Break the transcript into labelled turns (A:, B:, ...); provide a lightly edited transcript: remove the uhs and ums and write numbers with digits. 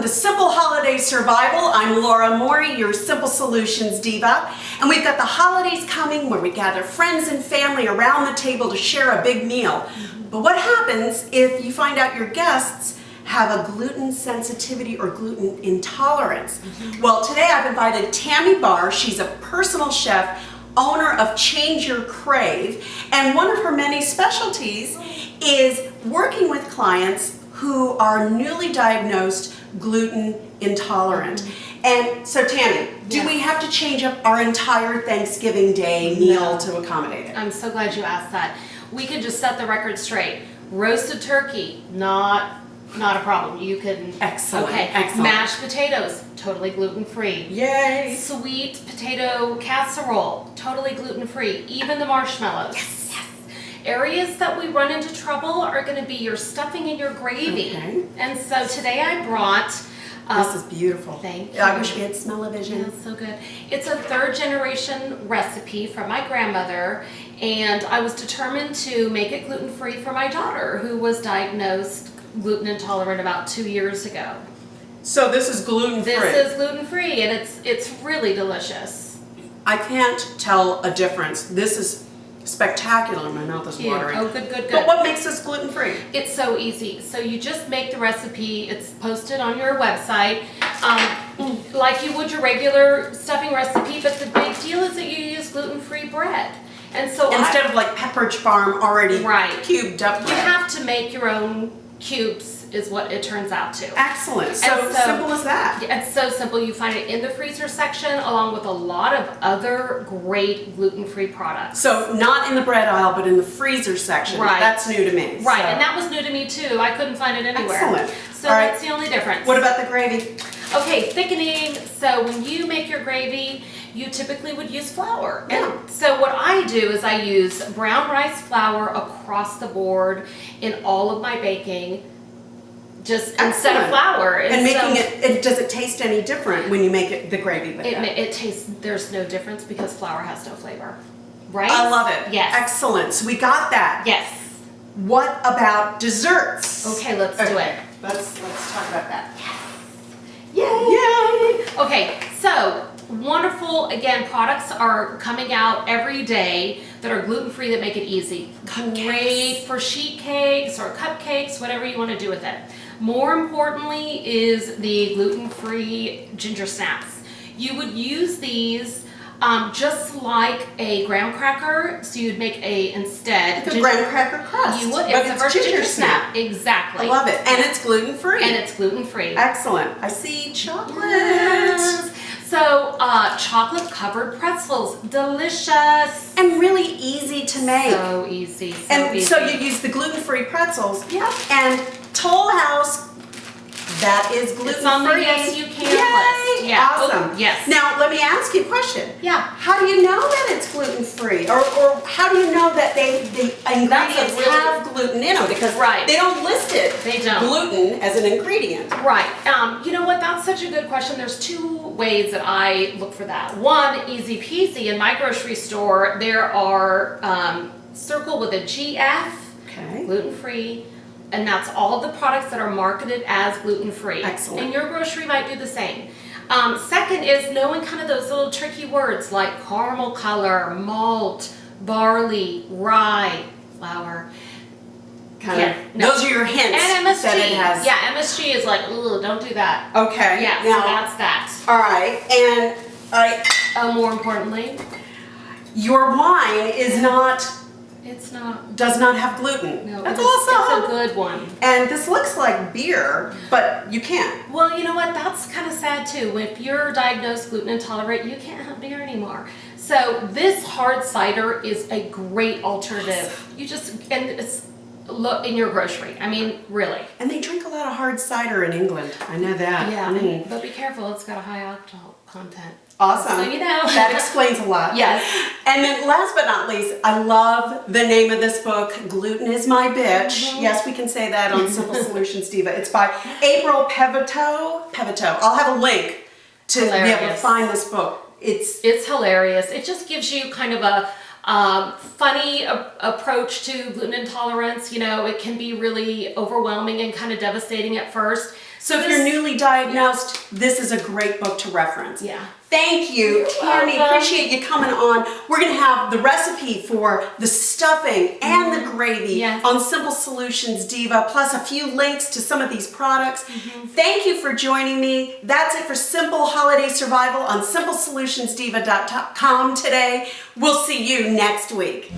A: welcome to Simple Holiday Survival. I'm Laura Morey, your Simple Solutions Diva. And we've got the holidays coming where we gather friends and family around the table to share a big meal. But what happens if you find out your guests have a gluten sensitivity or gluten intolerance? Well, today I've invited Tammy Barr. She's a personal chef, owner of Change Your Crave, and one of her many specialties is working with clients who are newly diagnosed gluten intolerant. And so Tammy, do we have to change up our entire Thanksgiving Day meal to accommodate it?
B: I'm so glad you asked that. We can just set the record straight. Roasted turkey, not a problem. You can.
A: Excellent.
B: Okay.
A: Excellent.
B: Mashed potatoes, totally gluten-free.
A: Yay.
B: Sweet potato casserole, totally gluten-free. Even the marshmallows.
A: Yes.
B: Areas that we run into trouble are going to be your stuffing and your gravy.
A: Okay.
B: And so today I brought.
A: This is beautiful.
B: Thank you.
A: I wish we had smell-o-vision.
B: Yeah, it's so good. It's a third generation recipe from my grandmother, and I was determined to make it gluten-free for my daughter, who was diagnosed gluten intolerant about 2 years ago.
A: So this is gluten-free.
B: This is gluten-free, and it's really delicious.
A: I can't tell a difference. This is spectacular. My mouth is watering.
B: Oh, good.
A: But what makes this gluten-free?
B: It's so easy. So you just make the recipe. It's posted on your website, like you would your regular stuffing recipe. But the big deal is that you use gluten-free bread. And so
A: Instead of like Pepperidge Farm already cubed up bread.
B: You have to make your own cubes, is what it turns out to.
A: Excellent. So simple as that.
B: It's so simple. You find it in the freezer section along with a lot of other great gluten-free products.
A: So not in the bread aisle, but in the freezer section.
B: Right.
A: That's new to me.
B: Right,
A: So.
B: and that was new to me too. I couldn't find it anywhere.
A: Excellent.
B: So
A: All right.
B: that's the only difference.
A: What about the gravy?
B: Okay, thickening. So when you make your gravy, you typically would use flour.
A: Yeah.
B: And so what I do is I use brown rice flour across the board in all of my baking. Just instead of flour.
A: And making it, does it taste any different when you make it the gravy with that?
B: It tastes, there's no difference because flour has no flavor. Right?
A: I love it.
B: Yes.
A: Excellent. So we got that.
B: Yes.
A: What about desserts?
B: Okay, let's do it.
A: Let's talk about that.
B: Yay! Okay, so wonderful, again, products are coming out every day that are gluten-free that make it easy. Great for sheet cakes or cupcakes, whatever you want to do with it. More importantly is the gluten-free ginger snaps. You would use these just like a graham cracker, so you'd make instead
A: Like a graham cracker crust.
B: You would,
A: but
B: it's a ginger snap. Exactly.
A: I love it. And it's gluten-free.
B: And it's gluten-free.
A: Excellent. I see chocolate.
B: Yes. So, chocolate covered pretzels, delicious.
A: And really easy to make.
B: So easy,
A: So you use the gluten-free pretzels.
B: Yeah.
A: And Toll House, that is gluten-free.
B: It's on the yes you can list.
A: Yay!
B: Yeah.
A: Awesome.
B: Oh, yes.
A: Now, let me ask you a question.
B: Yeah.
A: How do you know that it's gluten-free? Or how do you know that the ingredients have gluten in them? Because they don't list it.
B: They don't.
A: Gluten as an ingredient.
B: Right. You know what? That's such a good question. There's two ways that I look for that. One, easy peasy. In my grocery store, there are circle with a GF, gluten-free, and that's all the products that are marketed as gluten-free.
A: Excellent.
B: And your grocery might do the same. Second is knowing kind of those little tricky words like caramel color, malt, barley, rye, flour.
A: Those are your hints.
B: And MSG.
A: That it has.
B: Yeah, MSG is like, ooh, don't do that.
A: Okay.
B: Yeah,
A: Now,
B: so that's that.
A: all right. And
B: More importantly,
A: your wine is not.
B: it's not.
A: Does not have gluten.
B: No,
A: That's
B: it's
A: awesome.
B: a good one.
A: And this looks like beer, but you can't.
B: Well, you know what? That's kind of sad too. If you're diagnosed gluten intolerant, you can't have beer anymore. So this hard cider is a great alternative. You just it's look in your grocery. I mean, really.
A: And they drink a lot of hard cider in England. I know that.
B: Yeah, but be careful. It's got a high alcohol content.
A: Awesome.
B: So you know.
A: That explains a lot.
B: Yes.
A: And then last but not least, I love the name of this book, Gluten is My Bitch. Yes, we can say that on Simple Solutions Diva. It's by April Pevito. I'll have a link to be able to find this book. It's
B: hilarious. It just gives you kind of a funny approach to gluten intolerance. You know, it can be really overwhelming and kind of devastating at first.
A: So if you're newly diagnosed, this is a great book to reference.
B: Yeah.
A: Thank you, Tammy. Appreciate you coming on. We're going to have the recipe for the stuffing and the gravy on Simple Solutions Diva, plus a few links to some of these products. Thank you for joining me. That's it for Simple Holiday Survival on SimpleSolutionsDiva.com today. We'll see you next week.